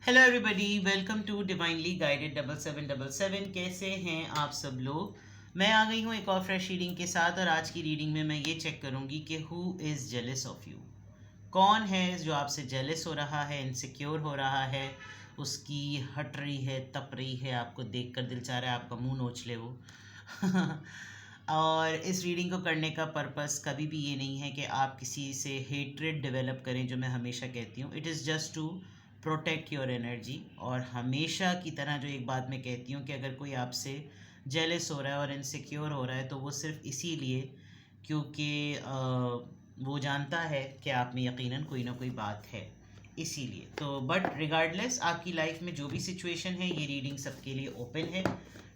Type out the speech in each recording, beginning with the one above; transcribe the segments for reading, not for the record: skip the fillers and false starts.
Hello everybody, welcome to divinely guided 7777। कैसे हैं आप सब लोग। मैं आ गई हूँ एक और फ्रेश रीडिंग के साथ, और आज की रीडिंग में मैं ये चेक करूँगी कि who is jealous of you. कौन है जो आपसे जेलस हो रहा है, इनसिक्योर हो रहा है, उसकी हट रही है, तप रही है, आपको देख कर दिल चाह रहा है आपका मुंह नोच ले वो। और इस रीडिंग को करने का पर्पस कभी भी ये नहीं है कि आप किसी से हेट्रेड डेवलप करें, जो मैं हमेशा कहती हूँ। It is just to protect your energy. और हमेशा की तरह जो एक बात मैं कहती हूँ कि अगर कोई आपसे जेलस हो रहा है और इनसिक्योर हो रहा है, तो वो सिर्फ इसीलिए क्योंकि वो जानता है कि आप में यकीनन कोई ना कोई बात है, इसीलिए। तो बट रिगार्डलेस, आपकी लाइफ में जो भी सिचुएशन है, ये रीडिंग सबके लिए ओपन है,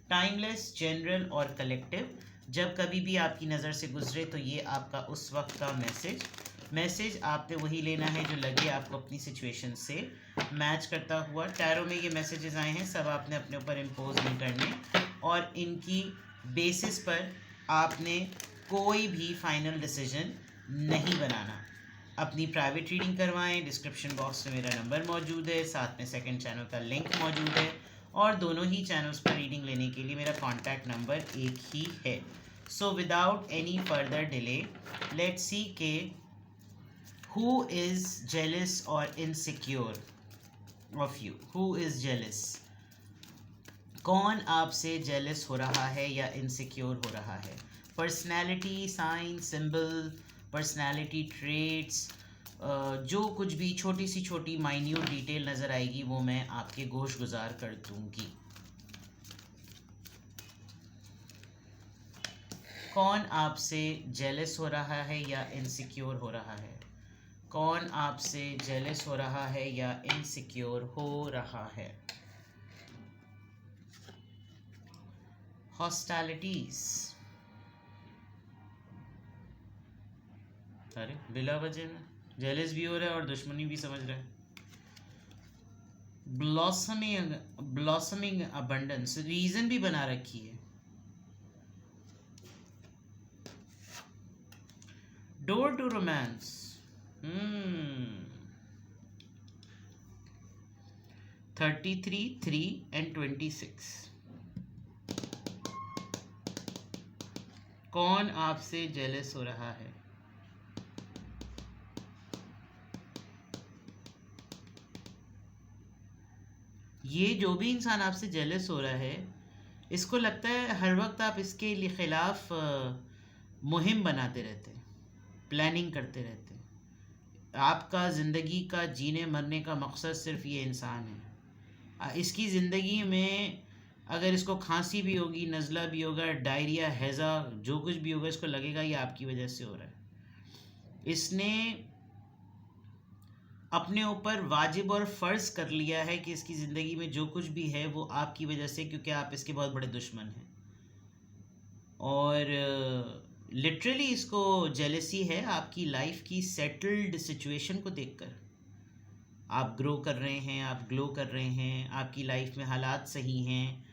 टाइमलेस, जनरल और कलेक्टिव। जब कभी भी आपकी नज़र से गुजरे तो ये आपका उस वक्त का मैसेज आपने वही लेना है जो लगे आपको अपनी सिचुएशन से मैच करता हुआ। टैरो में ये मैसेजेस आए हैं, सब आपने अपने ऊपर इम्पोज नहीं करने, और इनकी बेसिस पर आपने कोई भी फाइनल डिसीजन नहीं बनाना। अपनी प्राइवेट रीडिंग करवाएं। डिस्क्रिप्शन बॉक्स में मेरा नंबर मौजूद है, साथ में सेकंड चैनल का लिंक मौजूद है, और दोनों ही चैनल्स पर रीडिंग लेने के लिए मेरा कॉन्टैक्ट नंबर एक ही है। So without any further delay, let's see के who is jealous or insecure of you. Who is jealous? कौन आपसे जेलस हो रहा है या इनसिक्योर हो रहा है। Personality sign, symbol, personality traits, जो कुछ भी छोटी सी छोटी माइन्यूट डिटेल नज़र आएगी वो मैं आपके गोश गुजार कर दूंगी। कौन आपसे जेलस हो रहा है या इनसिक्योर हो रहा है। कौन आपसे जेलस हो रहा है या इनसिक्योर हो रहा है। हॉस्टैलिटीज, अरे बिला वजह में जेलस भी हो रहा है और दुश्मनी भी समझ रहा है। ब्लॉसमिंग अबंडेंस, रीजन भी बना रखी है। Door to romance, 33, 3 and 26। कौन आपसे जेलस हो रहा है। ये जो भी इंसान आपसे जेलस हो रहा है, इसको लगता है हर वक्त आप इसके लिए खिलाफ मुहिम बनाते रहते हैं, प्लानिंग करते रहते हैं। आपका ज़िंदगी का जीने मरने का मकसद सिर्फ ये इंसान है। इसकी ज़िंदगी में अगर इसको खांसी भी होगी, नज़ला भी होगा, डायरिया, हैज़ा, जो कुछ भी होगा, इसको लगेगा ये आपकी वजह से हो रहा है। इसने अपने ऊपर वाजिब और फ़र्ज़ कर लिया है कि इसकी ज़िंदगी में जो कुछ भी है वो आपकी वजह से, क्योंकि आप इसके बहुत बड़े दुश्मन हैं। और लिटरली इसको जेलसी है आपकी लाइफ की सेटल्ड सिचुएशन को देखकर। आप ग्रो कर रहे हैं, आप ग्लो कर रहे हैं, आपकी लाइफ में हालात सही हैं,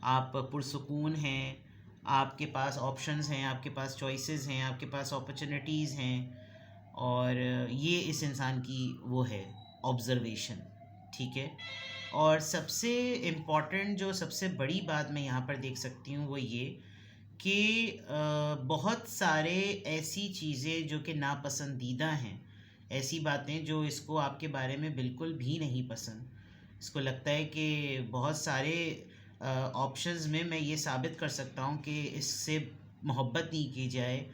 आप पुरसुकून हैं, आपके पास ऑप्शंस हैं, आपके पास चॉइसेस हैं, आपके पास अपॉर्चुनिटीज़ हैं। और ये इस इंसान की वो है ऑब्ज़र्वेशन, ठीक है। और सबसे इम्पॉर्टेंट, जो सबसे बड़ी बात मैं यहाँ पर देख सकती हूँ वो ये कि बहुत सारे ऐसी चीज़ें जो कि नापसंदीदा हैं, ऐसी बातें जो इसको आपके बारे में बिल्कुल भी नहीं पसंद। इसको लगता है कि बहुत सारे ऑप्शंस में मैं ये साबित कर सकता हूँ कि इससे मोहब्बत नहीं की जाए,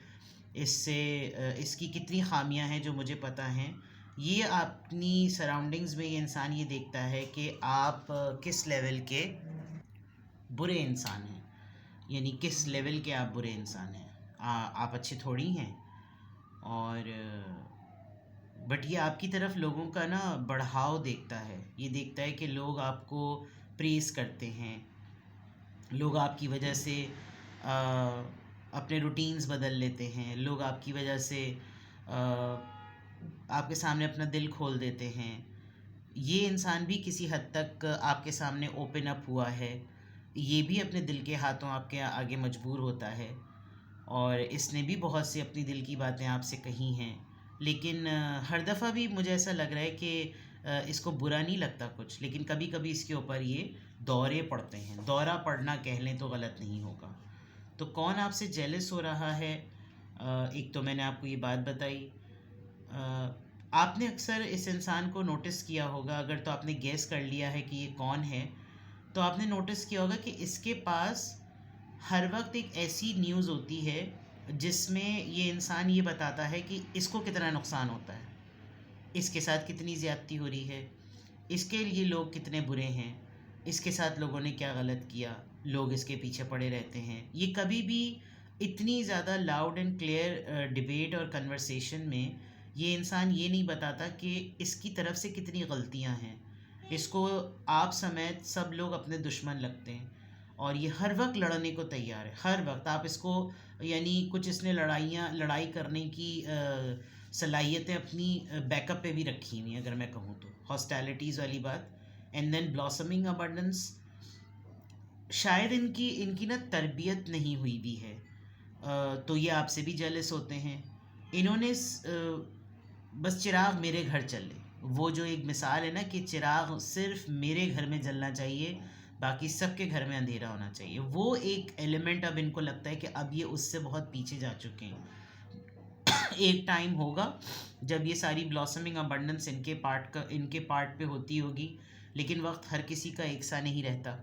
इससे इसकी कितनी ख़ामियाँ हैं जो मुझे पता हैं। ये अपनी सराउंडिंग्स में ये इंसान ये देखता है कि आप किस लेवल के बुरे इंसान हैं, यानी किस लेवल के आप बुरे इंसान हैं। आप अच्छे थोड़ी हैं। और बट ये आपकी तरफ लोगों का ना बढ़ाव देखता है, ये देखता है कि लोग आपको प्रेज़ करते हैं, लोग आपकी वजह से अपने रूटीन्स बदल लेते हैं, लोग आपकी वजह से आपके सामने अपना दिल खोल देते हैं। ये इंसान भी किसी हद तक आपके सामने ओपन अप हुआ है, ये भी अपने दिल के हाथों आपके आगे मजबूर होता है, और इसने भी बहुत सी अपनी दिल की बातें आपसे कही हैं। लेकिन हर दफ़ा भी मुझे ऐसा लग रहा है कि इसको बुरा नहीं लगता कुछ, लेकिन कभी कभी इसके ऊपर ये दौरे पड़ते हैं। दौरा पड़ना कह लें तो गलत नहीं होगा। तो कौन आपसे जेलस हो रहा है? एक तो मैंने आपको ये बात बताई। आपने अक्सर इस इंसान को नोटिस किया होगा, अगर तो आपने गेस कर लिया है कि ये कौन है, तो आपने नोटिस किया होगा कि इसके पास हर वक्त एक ऐसी न्यूज़ होती है जिसमें ये इंसान ये बताता है कि इसको कितना नुकसान होता है, इसके साथ कितनी ज़्यादती हो रही है, इसके लिए लोग कितने बुरे हैं, इसके साथ लोगों ने क्या गलत किया, लोग इसके पीछे पड़े रहते हैं। ये कभी भी इतनी ज़्यादा लाउड एंड क्लियर डिबेट और कन्वर्सेशन में ये इंसान ये नहीं बताता कि इसकी तरफ से कितनी गलतियां हैं। इसको आप समेत सब लोग अपने दुश्मन लगते हैं और ये हर वक्त लड़ने को तैयार है। हर वक्त आप इसको, यानी कुछ इसने लड़ाई करने की सलाहियतें अपनी बैकअप पे भी रखी हुई हैं, अगर मैं कहूँ तो। हॉस्टैलिटीज़ वाली बात, एंड देन ब्लॉसमिंग अबंडेंस। शायद इनकी इनकी ना तरबियत नहीं हुई भी है, तो ये आपसे भी जेलस होते हैं। इन्होंने बस चिराग मेरे घर चले, वो जो एक मिसाल है ना कि चिराग सिर्फ मेरे घर में जलना चाहिए, बाकी सबके घर में अंधेरा होना चाहिए, वो एक एलिमेंट अब इनको लगता है कि अब ये उससे बहुत पीछे जा चुके हैं। एक टाइम होगा जब ये सारी ब्लॉसमिंग अबंडेंस इनके पार्ट पे होती होगी, लेकिन वक्त हर किसी का एक सा नहीं रहता।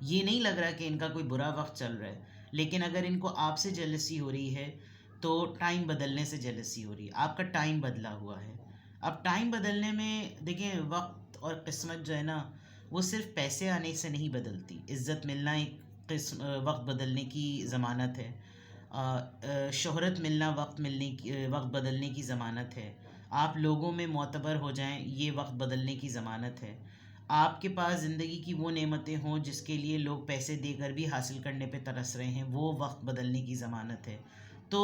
ये नहीं लग रहा कि इनका कोई बुरा वक्त चल रहा है, लेकिन अगर इनको आपसे जेलसी हो रही है तो टाइम बदलने से जेलसी हो रही है। आपका टाइम बदला हुआ है। अब टाइम बदलने में देखें, वक्त और किस्मत जो है ना, वो सिर्फ पैसे आने से नहीं बदलती। इज़्ज़त मिलना एक वक्त बदलने की ज़मानत है। शोहरत मिलना वक्त बदलने की ज़मानत है। आप लोगों में मोतबर हो जाएं, ये वक्त बदलने की ज़मानत है। आपके पास ज़िंदगी की वो नेमतें हों जिसके लिए लोग पैसे देकर भी हासिल करने पे तरस रहे हैं, वो वक्त बदलने की ज़मानत है। तो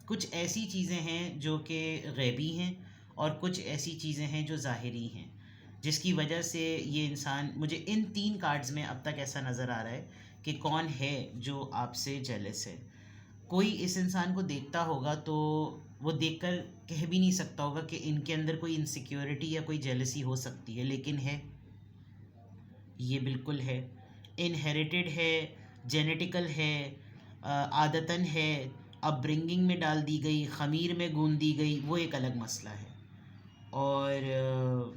कुछ ऐसी चीज़ें हैं जो कि गैबी हैं और कुछ ऐसी चीज़ें हैं जो ज़ाहिरी हैं, जिसकी वजह से ये इंसान, मुझे इन 3 कार्ड्स में अब तक ऐसा नज़र आ रहा है कि कौन है जो आपसे जेलस है। कोई इस इंसान को देखता होगा तो वो देखकर कह भी नहीं सकता होगा कि इनके अंदर कोई इनसिक्योरिटी या कोई जेलसी हो सकती है, लेकिन है, ये बिल्कुल है। इनहेरिटेड है, जेनेटिकल है, आदतन है, अपब्रिंगिंग में डाल दी गई, ख़मीर में गूंद दी गई, वो एक अलग मसला है। और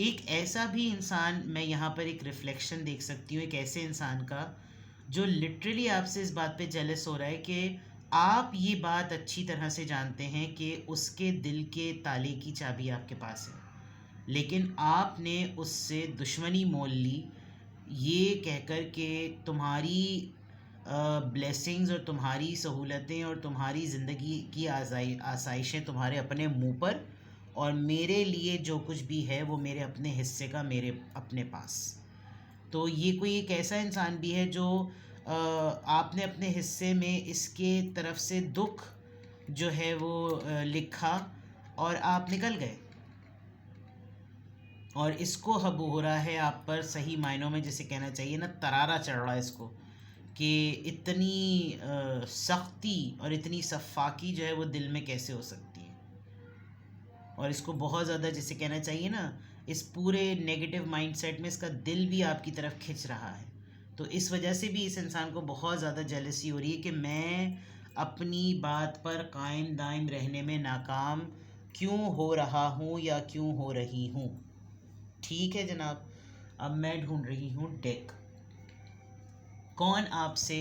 एक ऐसा भी इंसान, मैं यहाँ पर एक रिफ्लेक्शन देख सकती हूँ एक ऐसे इंसान का जो लिटरली आपसे इस बात पे जेलस हो रहा है कि आप ये बात अच्छी तरह से जानते हैं कि उसके दिल के ताले की चाबी आपके पास है, लेकिन आपने उससे दुश्मनी मोल ली, ये कहकर कि तुम्हारी ब्लेसिंग्स और तुम्हारी सहूलतें और तुम्हारी ज़िंदगी की आसाइशें तुम्हारे अपने मुंह पर, और मेरे लिए जो कुछ भी है वो मेरे अपने हिस्से का मेरे अपने पास। तो ये कोई एक ऐसा इंसान भी है जो आपने अपने हिस्से में इसके तरफ से दुख जो है वो लिखा और आप निकल गए, और इसको हब हो रहा है आप पर, सही मायनों में जिसे कहना चाहिए ना, तरारा चढ़ रहा है इसको कि इतनी सख्ती और इतनी सफाकी जो है वो दिल में कैसे हो सकती है। और इसको बहुत ज़्यादा जिसे कहना चाहिए ना, इस पूरे नेगेटिव माइंडसेट में इसका दिल भी आपकी तरफ खिंच रहा है। तो इस वजह से भी इस इंसान को बहुत ज़्यादा जेलसी हो रही है कि मैं अपनी बात पर कायम दायम रहने में नाकाम क्यों हो रहा हूँ या क्यों हो रही हूँ। ठीक है जनाब, अब मैं ढूंढ रही हूँ डेक। कौन आपसे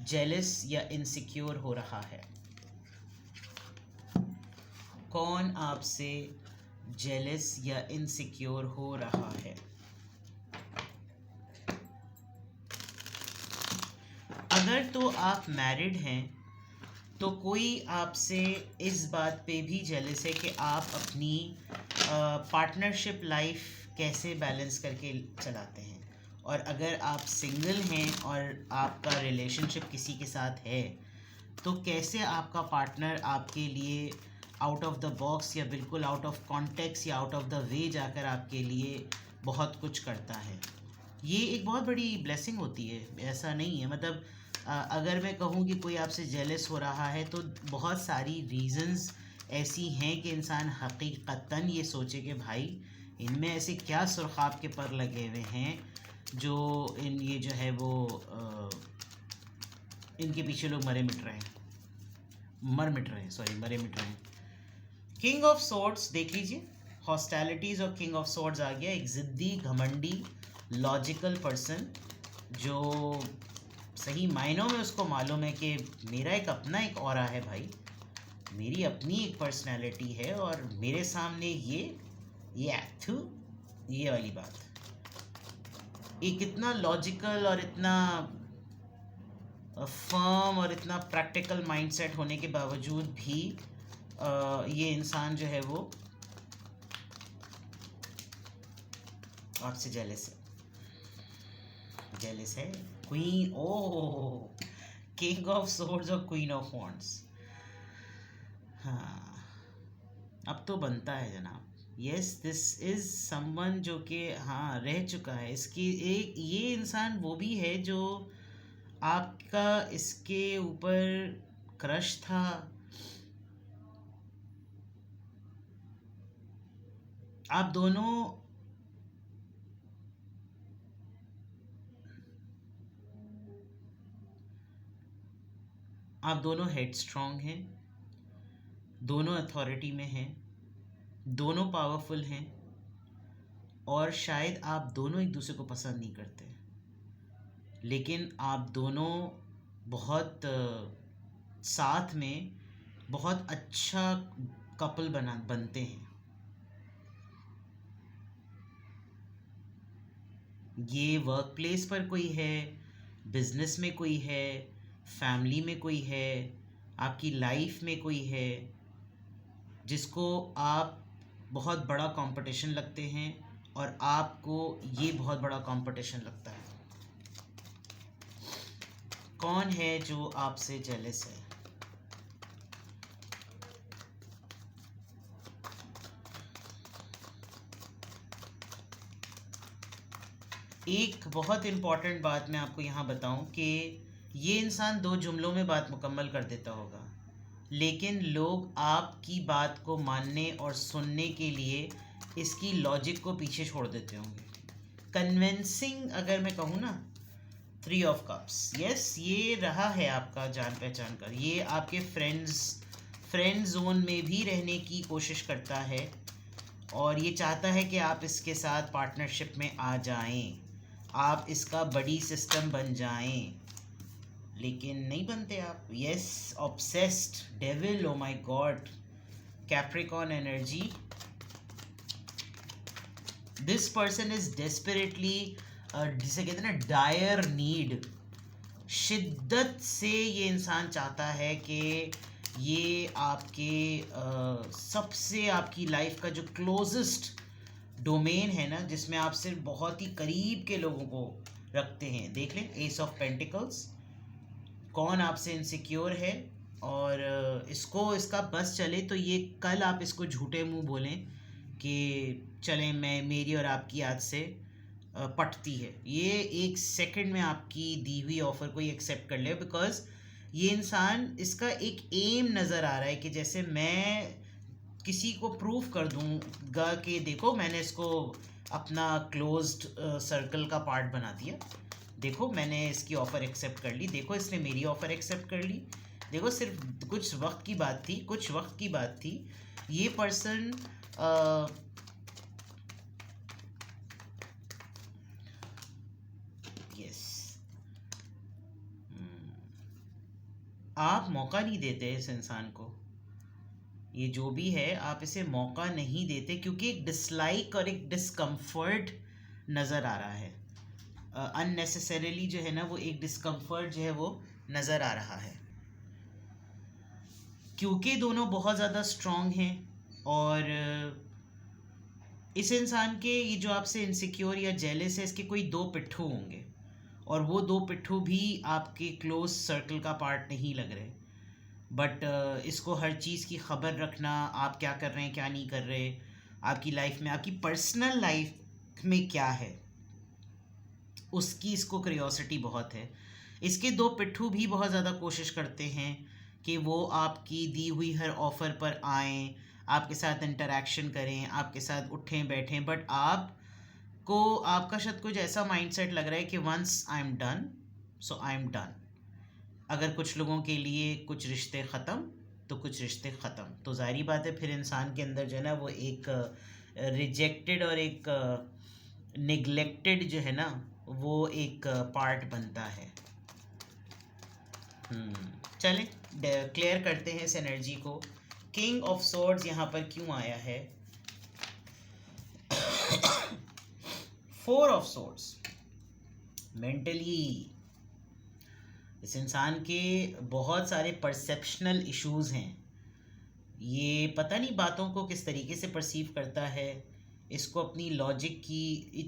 जेलस या इनसिक्योर हो रहा है? कौन आपसे जेलस या इनसिक्योर हो रहा है? अगर तो आप मैरिड हैं तो कोई आपसे इस बात पे भी जेलस है कि आप अपनी पार्टनरशिप लाइफ कैसे बैलेंस करके चलाते हैं। और अगर आप सिंगल हैं और आपका रिलेशनशिप किसी के साथ है तो कैसे आपका पार्टनर आपके लिए आउट ऑफ द बॉक्स या बिल्कुल आउट ऑफ कॉन्टेक्स्ट या आउट ऑफ द वे जाकर आपके लिए बहुत कुछ करता है। ये एक बहुत बड़ी ब्लेसिंग होती है, ऐसा नहीं है। मतलब अगर मैं कहूँ कि कोई आपसे जेलस हो रहा है तो बहुत सारी रीज़न्स ऐसी हैं कि इंसान हकीकतन ये सोचे कि भाई इनमें ऐसे क्या सुरखाब के पर लगे हुए हैं जो इन ये जो है वो इनके पीछे लोग मरे मिट रहे हैं, सॉरी, मरे मिट रहे हैं। किंग ऑफ सोर्ड्स देख लीजिए, हॉस्टैलिटीज और किंग ऑफ सोर्ड्स आ गया। एक ज़िद्दी, घमंडी, लॉजिकल पर्सन जो सही मायनों में उसको मालूम है कि मेरा एक अपना एक ऑरा है भाई, मेरी अपनी एक पर्सनैलिटी है और मेरे सामने ये वाली बात। एक इतना लॉजिकल और इतना फर्म और इतना प्रैक्टिकल माइंडसेट होने के बावजूद भी ये इंसान जो है वो आपसे जेलस है। क्वीन, ओ किंग ऑफ सोर्ड्स और क्वीन ऑफ वॉन्ड्स। हाँ, अब तो बनता है जनाब। यस, दिस इज समवन जो कि हाँ रह चुका है। इसकी एक ये इंसान वो भी है जो आपका इसके ऊपर क्रश था, आप दोनों हेड स्ट्रॉन्ग हैं, दोनों अथॉरिटी में हैं, दोनों पावरफुल हैं और शायद आप दोनों एक दूसरे को पसंद नहीं करते, लेकिन आप दोनों बहुत साथ में बहुत अच्छा कपल बनते हैं। ये वर्क प्लेस पर कोई है, बिजनेस में कोई है, फैमिली में कोई है, आपकी लाइफ में कोई है जिसको आप बहुत बड़ा कंपटीशन लगते हैं और आपको ये बहुत बड़ा कंपटीशन लगता है। कौन है जो आपसे जेलस है? एक बहुत इम्पॉर्टेंट बात मैं आपको यहाँ बताऊँ कि ये इंसान 2 जुमलों में बात मुकम्मल कर देता होगा, लेकिन लोग आपकी बात को मानने और सुनने के लिए इसकी लॉजिक को पीछे छोड़ देते होंगे। कन्विंसिंग अगर मैं कहूँ ना, 3 ऑफ कप्स, यस, ये रहा है आपका जान पहचान कर। ये आपके फ्रेंड जोन में भी रहने की कोशिश करता है और ये चाहता है कि आप इसके साथ पार्टनरशिप में आ जाएं, आप इसका बड़ी सिस्टम बन जाएं, लेकिन नहीं बनते आप। Yes, obsessed, devil, oh my God, Capricorn energy. This person is desperately, जिसे कहते हैं ना, डायर नीड, शिद्दत से ये इंसान चाहता है कि ये आपके सबसे आपकी लाइफ का जो क्लोजेस्ट डोमेन है ना, जिसमें आप सिर्फ बहुत ही करीब के लोगों को रखते हैं। देख लें, एस ऑफ पेंटिकल्स, कौन आपसे इनसिक्योर है और इसको इसका बस चले तो ये कल आप इसको झूठे मुंह बोलें कि चलें मेरी और आपकी याद से पटती है, ये 1 सेकंड में आपकी दी हुई ऑफ़र को ये एक्सेप्ट कर ले, बिकॉज ये इंसान, इसका एक एम नज़र आ रहा है कि जैसे मैं किसी को प्रूव कर दूंगा कि देखो मैंने इसको अपना क्लोज्ड सर्कल का पार्ट बना दिया, देखो मैंने इसकी ऑफ़र एक्सेप्ट कर ली, देखो इसने मेरी ऑफ़र एक्सेप्ट कर ली, देखो सिर्फ कुछ वक्त की बात थी। ये पर्सन आप मौका नहीं देते इस इंसान को, ये जो भी है आप इसे मौका नहीं देते, क्योंकि एक डिसलाइक और एक डिस्कम्फर्ट नज़र आ रहा है, अननेसेसरीली जो है ना वो एक डिस्कम्फर्ट जो है वो नज़र आ रहा है, क्योंकि दोनों बहुत ज़्यादा स्ट्रॉन्ग हैं और इस इंसान के ये जो आपसे इनसिक्योर या जेलस है, इसके कोई 2 पिट्ठू होंगे और वो 2 पिट्ठू भी आपके क्लोज सर्कल का पार्ट नहीं लग रहे, बट इसको हर चीज़ की ख़बर रखना, आप क्या कर रहे हैं क्या नहीं कर रहे, आपकी लाइफ में, आपकी पर्सनल लाइफ में क्या है, उसकी इसको क्यूरियोसिटी बहुत है। इसके 2 पिट्ठू भी बहुत ज़्यादा कोशिश करते हैं कि वो आपकी दी हुई हर ऑफ़र पर आएँ, आपके साथ इंटरेक्शन करें, आपके साथ उठें बैठें, बट आपको आपका शायद कुछ ऐसा माइंडसेट लग रहा है कि once I am done so I am done. अगर कुछ लोगों के लिए कुछ रिश्ते ख़त्म तो कुछ रिश्ते ख़त्म, तो ज़ाहिर बात है फिर इंसान के अंदर जो है ना वो एक रिजेक्टेड और एक निगलेक्टेड जो है ना वो एक पार्ट बनता है। चलें क्लियर करते हैं इस एनर्जी को। किंग ऑफ सोर्ड्स यहाँ पर क्यों आया है? फोर ऑफ सोर्ड्स मेंटली इस इंसान के बहुत सारे परसेप्शनल इश्यूज हैं। ये पता नहीं बातों को किस तरीके से परसीव करता है। इसको अपनी लॉजिक की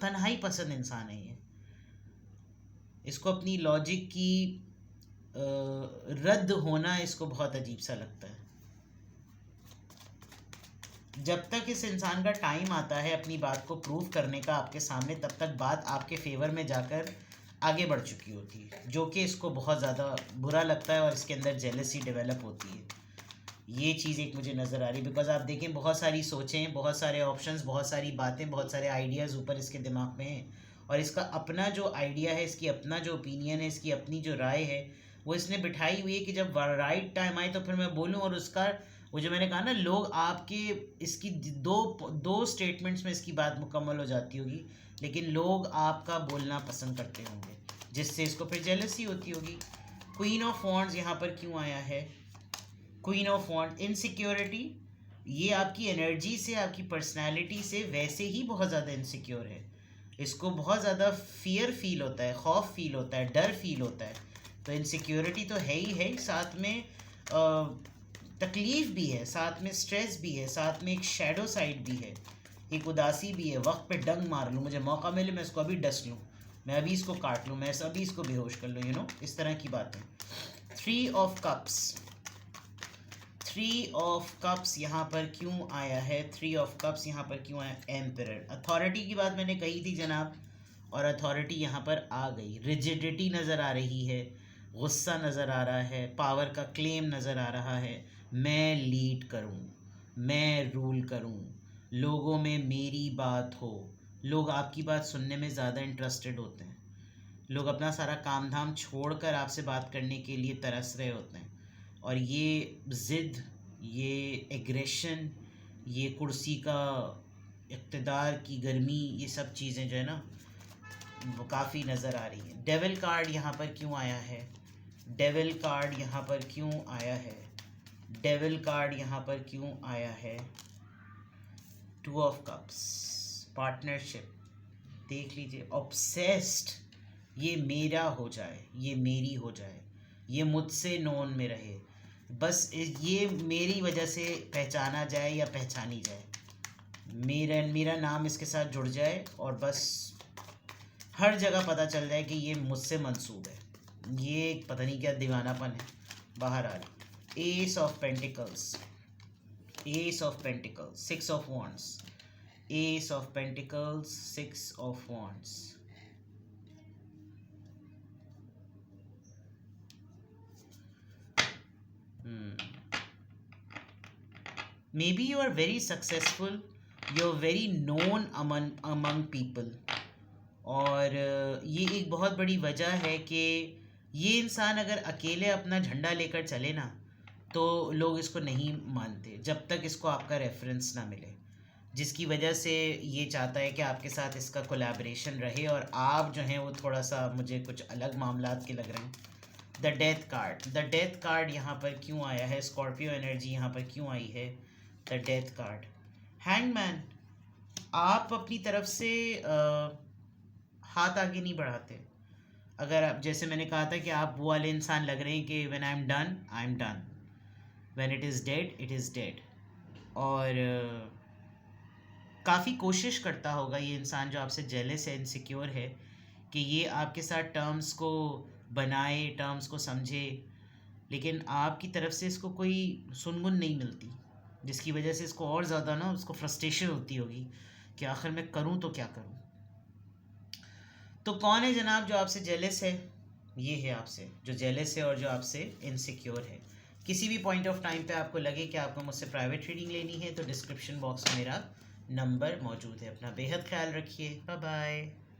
तन्हाई पसंद इंसान है ये। इसको अपनी लॉजिक की रद्द होना इसको बहुत अजीब सा लगता है। जब तक इस इंसान का टाइम आता है अपनी बात को प्रूव करने का आपके सामने, तब तक बात आपके फेवर में जाकर आगे बढ़ चुकी होती है, जो कि इसको बहुत ज़्यादा बुरा लगता है और इसके अंदर जेलसी डेवलप होती है। ये चीज़ एक मुझे नज़र आ रही है, बिकॉज आप देखें बहुत सारी सोचें, बहुत सारे ऑप्शंस, बहुत सारी बातें, बहुत सारे आइडियाज़ ऊपर इसके दिमाग में हैं, और इसका अपना जो आइडिया है, इसकी अपना जो ओपिनियन है, इसकी अपनी जो राय है, वो इसने बिठाई हुई है कि जब राइट टाइम आए तो फिर मैं बोलूँ। और उसका वो जो मैंने कहा ना, लोग आपके इसकी दो स्टेटमेंट्स में इसकी बात मुकम्मल हो जाती होगी, लेकिन लोग आपका बोलना पसंद करते होंगे, जिससे इसको फिर जेलसी होती होगी। क्वीन ऑफ वॉन्ड्स यहाँ पर क्यों आया है? Queen of wand, insecurity. ये आपकी एनर्जी से, आपकी पर्सनैलिटी से वैसे ही बहुत ज़्यादा इनसिक्योर है। इसको बहुत ज़्यादा फियर फील होता है, खौफ फील होता है, डर फील होता है। तो इनसिक्योरिटी तो है ही है, साथ में तकलीफ़ भी है, साथ में स्ट्रेस भी है, साथ में एक शैडो साइड भी है, एक उदासी भी है। वक्त पे डंग मार लूँ, मुझे मौका मिले मैं इसको अभी डस लूँ, मैं अभी इसको काट लूँ, मैं अभी इसको बेहोश कर लूँ, इस तरह की बातें। Three of cups, three of cups यहाँ पर क्यों आया है? थ्री ऑफ कप्स यहाँ पर क्यों आया? एम्परर, अथॉरिटी की बात मैंने कही थी जनाब, और अथॉरिटी यहाँ पर आ गई। रिजिडिटी नज़र आ रही है, गुस्सा नज़र आ रहा है, पावर का क्लेम नज़र आ रहा है। मैं लीड करूँ, मैं रूल करूँ, लोगों में मेरी बात हो। लोग आपकी बात सुनने में ज़्यादा इंटरेस्टेड होते हैं। लोग अपना सारा काम धाम छोड़कर आपसे बात करने के लिए तरस रहे होते हैं। और ये ज़िद, ये एग्रेशन, ये कुर्सी का इक़्तिदार की गर्मी, ये सब चीज़ें जो है ना वो काफ़ी नज़र आ रही हैं। डेविल कार्ड यहाँ पर क्यों आया है? डेविल कार्ड यहाँ पर क्यों आया है? डेविल कार्ड यहाँ पर क्यों आया है? टू ऑफ कप्स, पार्टनरशिप, देख लीजिए। ऑब्सेस्ड, ये मेरा हो जाए, ये मेरी हो जाए, ये मुझसे नोन में रहे, बस ये मेरी वजह से पहचाना जाए या पहचानी जाए, मेरा नाम इसके साथ जुड़ जाए, और बस हर जगह पता चल जाए कि ये मुझसे मंसूब है। ये पता नहीं क्या दीवानापन है बाहर आ रही। S of pentacles, S of pentacles, six of wands, S of pentacles, six of wands. Maybe you are very successful, you are very known among people, और ये एक बहुत बड़ी वजह है कि ये इंसान अगर अकेले अपना झंडा लेकर चले ना, तो लोग इसको नहीं मानते जब तक इसको आपका रेफरेंस ना मिले, जिसकी वजह से ये चाहता है कि आपके साथ इसका कोलैबोरेशन रहे, और आप जो हैं वो थोड़ा सा मुझे कुछ अलग मामलात के लग रहे हैं। The death card, the death card यहाँ पर क्यों आया है? स्कॉर्पियो एनर्जी यहाँ पर क्यों आई है? The death card. हैंगमैन, आप अपनी तरफ से हाथ आगे नहीं बढ़ाते। अगर आप, जैसे मैंने कहा था कि आप वो वाले इंसान लग रहे हैं कि when I am done I am done, when it is did it is dead. और काफ़ी कोशिश करता होगा ये इंसान जो आपसे जेलस है, इनसिक्योर है, कि ये आपके साथ टर्म्स को बनाए, टर्म्स को समझे, लेकिन आपकी तरफ से इसको कोई सुनगुन नहीं मिलती, जिसकी वजह से इसको और ज़्यादा ना उसको फ्रस्ट्रेशन होती होगी कि आखिर मैं करूँ तो क्या करूँ। तो कौन है जनाब जो आपसे जेलस है? ये है आपसे, जो जेलस है और जो आपसे इनसिक्योर है। किसी भी पॉइंट ऑफ टाइम पे आपको लगे कि आपको मुझसे प्राइवेट रीडिंग लेनी है तो डिस्क्रिप्शन बॉक्स में मेरा नंबर मौजूद है। अपना बेहद ख्याल रखिए। Bye bye.